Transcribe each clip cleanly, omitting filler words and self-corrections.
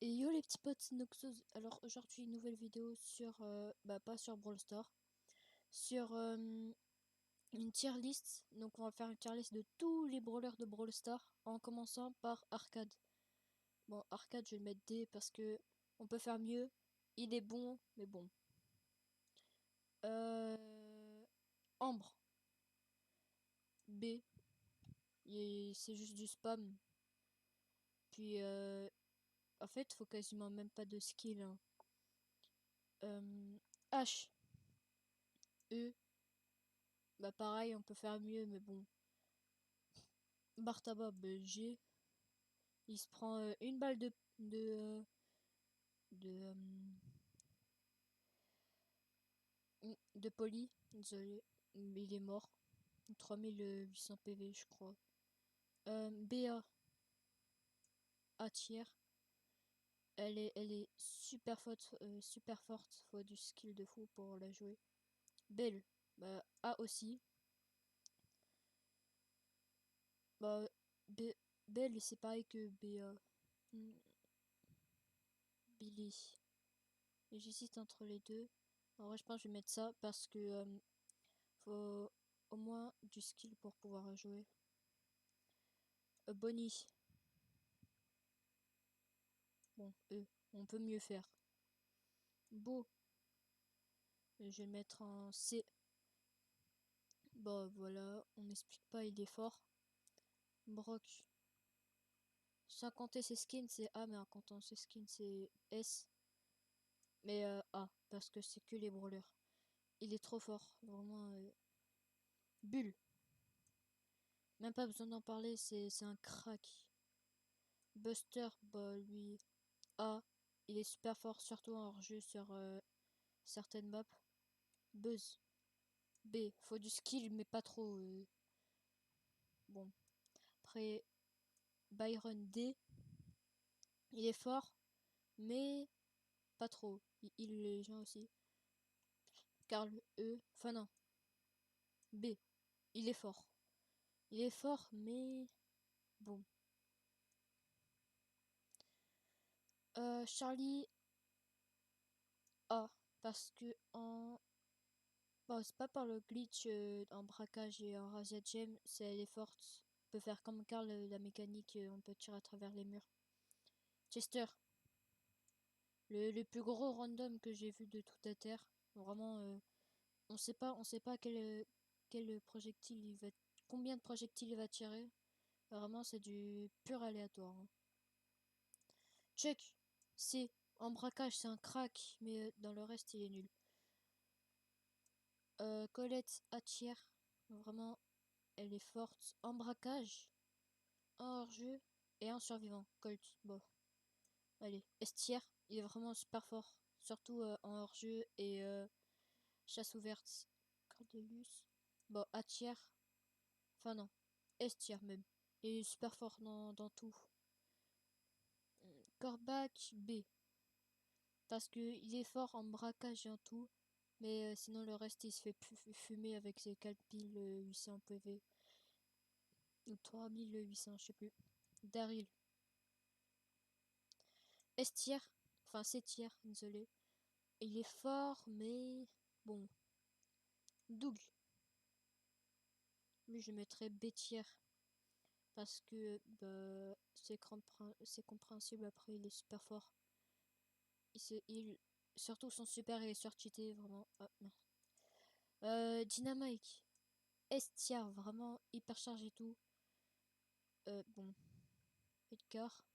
Et yo les petits potes, c'est Noxos. Alors aujourd'hui, une nouvelle vidéo sur, pas sur Brawl Stars, sur une tier list. Donc on va faire une tier list de tous les brawlers de Brawl Stars, en commençant par Arcade. Bon, Arcade, je vais le mettre D parce que on peut faire mieux. Il est bon, mais bon. Ambre, B. C'est juste du spam. Puis, en fait, faut quasiment même pas de skill, hein. H, E. Bah pareil, on peut faire mieux, mais bon. Bartaba, G. Il se prend une balle de, de poli. Désolé, mais il est mort. 3800 PV, je crois. BA, A tiers. Elle est super forte. Faut du skill de fou pour la jouer. Belle, bah A aussi. Bah, B, Belle, c'est pareil que BA. Hmm, Billy. Et j'hésite entre les deux. En vrai, je pense que je vais mettre ça parce que faut au moins du skill pour pouvoir jouer. Bonnie. Bon, on peut mieux faire. Beau. Je vais le mettre en C. Bah voilà, on n'explique pas, il est fort. Brock. Sans compter ses skins, c'est A, mais en comptant ses skins, c'est S. Mais A, parce que c'est que les brawlers. Il est trop fort, vraiment. Bulle. Même pas besoin d'en parler, c'est un crack. Buster, bah lui, A. Il est super fort, surtout en hors-jeu sur certaines maps. Buzz. B. Faut du skill, mais pas trop. Bon. Après, Byron D. Il est fort, mais pas trop. Il les gens aussi. Carl E. Enfin non. B. Il est fort. Il est fort, mais bon. Charlie A. Parce que en... Bon, c'est pas par le glitch en braquage et en razzia gem, c'est elle est forte. On peut faire comme Carl la mécanique, on peut tirer à travers les murs. Chester. Le plus gros random que j'ai vu de toute la Terre. Vraiment, on sait pas quel projectile il va, combien de projectiles il va tirer. Vraiment, c'est du pur aléatoire, hein. Check, c'est en braquage, c'est un crack, mais dans le reste, il est nul. Colette Hatchier, vraiment, elle est forte. En braquage, en hors-jeu et en survivant. Colt, bon, allez. Estière, il est vraiment super fort, surtout en hors-jeu et chasse ouverte. Cordelius. Bon, Hatchier. Enfin non. Estière même. Il est super fort dans tout. Corbac B. Parce que il est fort en braquage et en tout. Mais sinon le reste il se fait fumer avec ses 4800 PV. Ou 3800, je sais plus. Daryl. Estière. Enfin Setière, désolé. Il est fort mais... Bon. Doug. Lui je mettrais Bétière. Parce que bah, c'est compréhensible, après il est super fort. Surtout son super est surcheaté, vraiment. Ah, non. Dynamite. Estière, vraiment hyper chargé et tout. Bon. Edgar.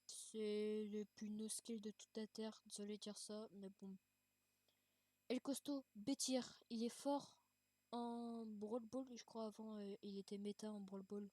C'est le plus no skill de toute la terre, désolé de dire ça, mais bon. El Costo, Bétir, il est fort en Brawl Ball, je crois avant il était méta en Brawl Ball.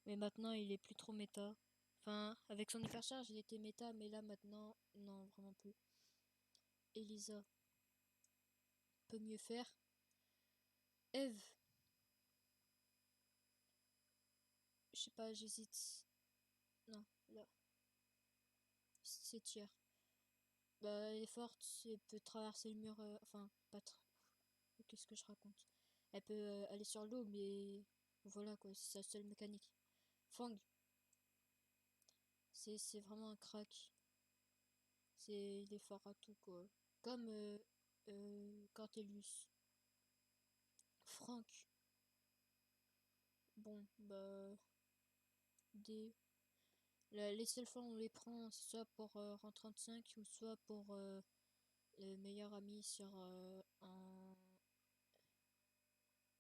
Mais maintenant il est plus trop méta. Enfin, avec son hypercharge il était méta, mais là maintenant, non, vraiment plus. Elisa peut mieux faire. Eve, je sais pas, j'hésite. Non, là, c'est tiers. Bah, elle est forte, elle peut traverser le mur, enfin, pas trop. Qu'est-ce que je raconte? Elle peut aller sur l'eau, mais Voilà quoi, c'est sa seule mécanique. Fang, c'est vraiment un crack. Il est fort à tout quoi. Comme Cortelius. Franck, bon, bah, D. Les seules fois où on les prend, c'est soit pour rang 35 ou soit pour le meilleur ami sur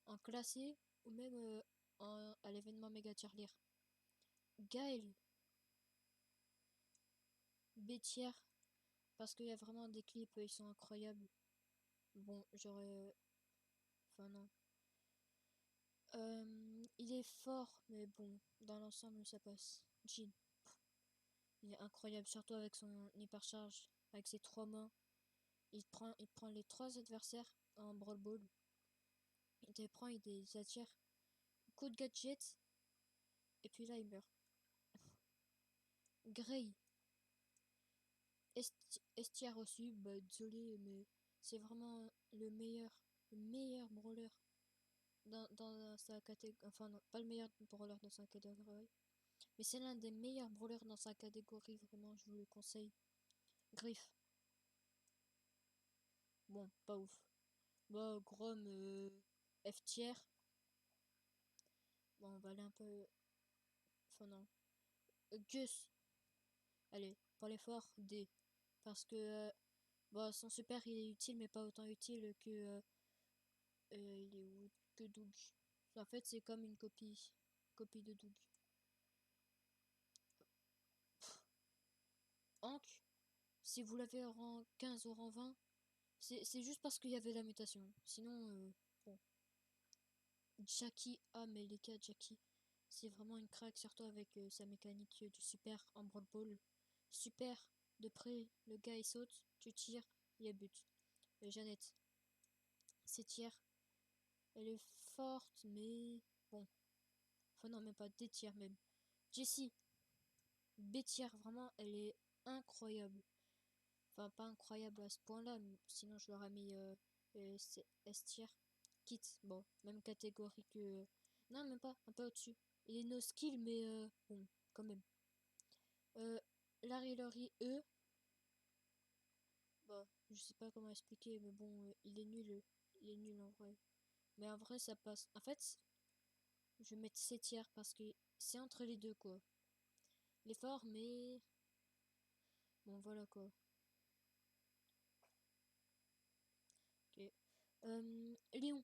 en classé ou même à l'événement méga tirelire. Gaël, Bétière, parce qu'il y a vraiment des clips, ils sont incroyables. Bon, j'aurais. Enfin, non. Il est fort, mais bon, dans l'ensemble, ça passe. Jean, il est incroyable, surtout avec son hypercharge, avec ses trois mains. Il prend les trois adversaires en Brawl Ball. Il les prend, il les attire. Coup de gadget, et puis là, il meurt. Gray, Estière aussi, bah désolé, mais c'est vraiment le meilleur brawler dans sa catégorie. Enfin, non, pas le meilleur brawler dans sa catégorie, mais c'est l'un des meilleurs brawlers dans sa catégorie, vraiment, je vous le conseille. Griff, bon, pas ouf. Bah, Grom, F tier. Bon, on va aller un peu. Enfin, non. Gus, allez, pour l'effort, D. Parce que bah, son super il est utile, mais pas autant utile que. Il est où que Doug. En fait, c'est comme une copie de Doug. Hank, si vous l'avez en rang 15 ou rang 20, c'est juste parce qu'il y avait la mutation. Sinon, bon. Jackie, ah, mais les gars, Jackie, c'est vraiment une craque, surtout avec sa mécanique du super en Brawl Ball. Super, de près, le gars il saute, tu tires, il y a but. Jeannette, c'est tiers. Elle est forte, mais bon. Enfin, non, même pas des tiers même. Jessie, B tiers, vraiment, elle est incroyable. Enfin, pas incroyable à ce point-là, sinon je l'aurais mis S tier. Kit, bon, même catégorie que. Non, même pas, un peu au-dessus. Il est no skill, mais bon, quand même. Euh, Larry Laurie, E. Bah, je sais pas comment expliquer, mais bon, il est nul. Il est nul en vrai. Mais en vrai, ça passe. En fait, je vais mettre C tiers parce que c'est entre les deux, quoi. Il est fort, mais. Bon, voilà, quoi. Ok. Léon.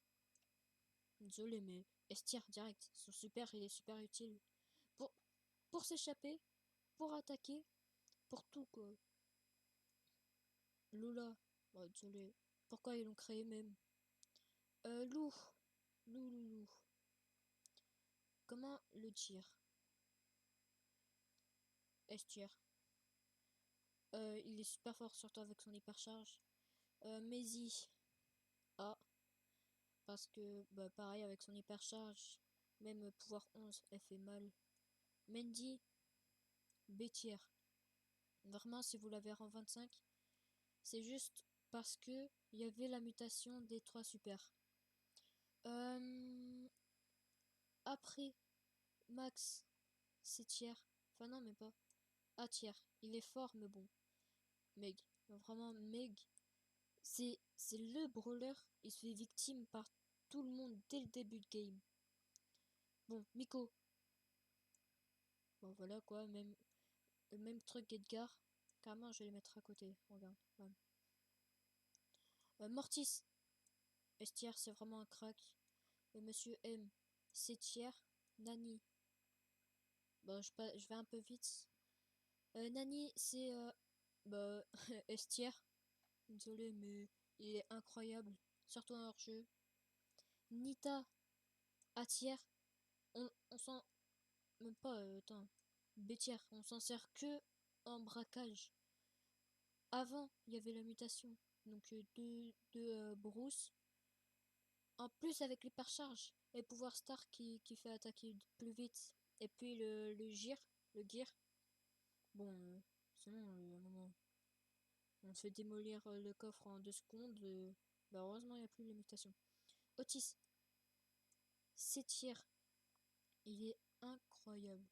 Désolé, mais Estir direct. Son super, il est super utile. Pour, pour s'échapper, pour attaquer, pour tout, quoi. Lola. Oh, désolé. Pourquoi ils l'ont créé même? Lou. Lou. Comment le dire? Estir. Il est super fort, surtout avec son hypercharge. Maisie. A. Parce que, bah, pareil, avec son hypercharge, même pouvoir 11, elle fait mal. Mandy. B tier. Vraiment, si vous l'avez en 25, c'est juste parce que il y avait la mutation des trois super. Euh, Après, Max, c'est tiers. Enfin non, mais pas. A tiers. Il est fort, mais bon. Meg. Vraiment, Meg, c'est le brawler. Il se fait victime par tout le monde dès le début de game. Bon, Miko. Bon, voilà quoi. Même truc Edgar. Carrément, je vais les mettre à côté. Regarde. Ouais. Mortis. Estière, c'est vraiment un crack. Monsieur M. C'est tiers. Nani. Bon, je vais un peu vite. Nani, c'est bah, Estière. Désolé, mais il est incroyable. Surtout en hors-jeu. Nita, Atière. On s'en. Même pas, attends. Bétière, on s'en sert que en braquage. Avant, il y avait la mutation. Donc, de Bruce. En plus, avec l'hypercharge et pouvoir star qui fait attaquer plus vite. Et puis le gir, le gear. Bon, sinon, à un moment, on se fait démolir le coffre en 2 secondes. Bah, heureusement, il n'y a plus de limitation. Otis, c'est tir. Il est incroyable.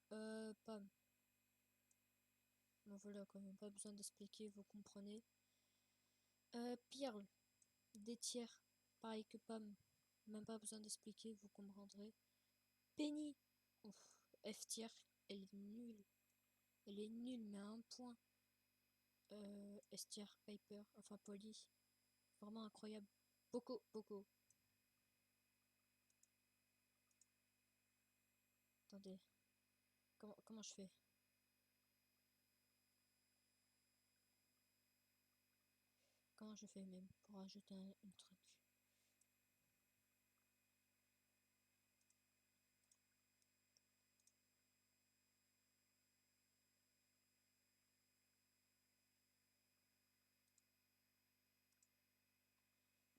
Pam. Bon voilà, quand même pas besoin d'expliquer, vous comprenez. Pearl, des tiers, pareil que Pam. Même pas besoin d'expliquer, vous comprendrez. Penny, ouf, F tier, elle est nulle. Elle est nulle, mais à un point. S tier, Piper, enfin Polly. Vraiment incroyable. Poco, Poco. Attendez. Comment je fais? Comment je fais même pour ajouter un truc?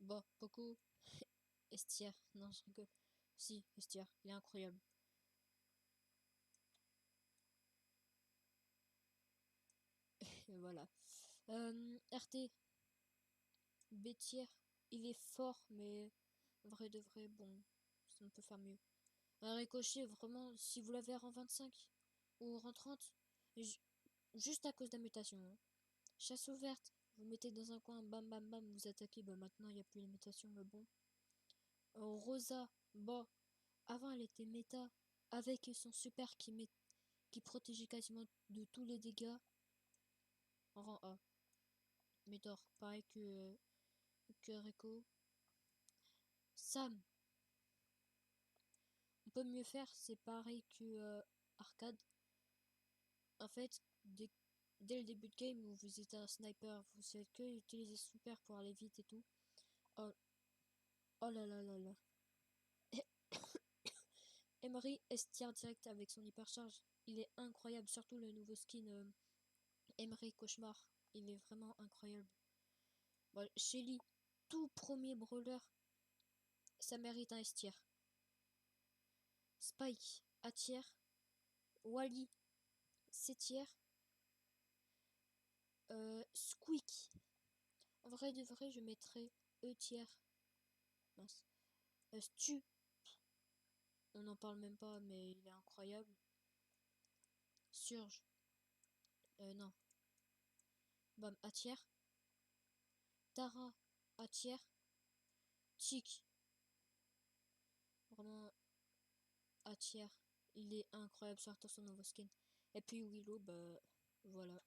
Bon, Poco. Estière. Non, je rigole. Si, Estière. Il est incroyable. Et voilà. RT. Bétière. Il est fort, mais vrai de vrai, bon, on peut faire mieux. Un ricochet, vraiment, si vous l'avez en 25 ou en 30, juste à cause de la mutation. Hein. Chasse ouverte, vous mettez dans un coin, bam bam bam, vous attaquez. Bah maintenant, il n'y a plus les mutations, mais bon. Rosa, bon, avant elle était méta, avec son super qui protégeait quasiment de tous les dégâts. Rang A. Médor, pareil que Rico. Sam, on peut mieux faire, c'est pareil que Arcade. En fait, dès le début de game où vous êtes un sniper, vous savez que utiliser super pour aller vite et tout. Oh, oh là là là là. Emery S-tier direct avec son hypercharge. Il est incroyable, surtout le nouveau skin Emery Cauchemar. Il est vraiment incroyable. Bon, Shelly, tout premier brawler, ça mérite un S-tier. Spike, A tier. Wally, C tier. Squeak. En vrai de vrai, je mettrais E tier. Mince. Stu, on n'en parle même pas, mais il est incroyable. Surge. Non. Bam, A tier. Tara, A tier. Chick. Vraiment A tier. Il est incroyable, surtout son nouveau skin. Et puis Willow, bah voilà.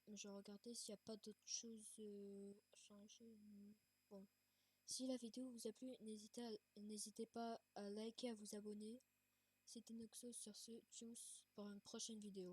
Je vais regarder s'il n'y a pas d'autres choses à changer. Bon. Si la vidéo vous a plu, n'hésitez pas à liker, à vous abonner. C'était Noxo sur ce, tchuss pour une prochaine vidéo.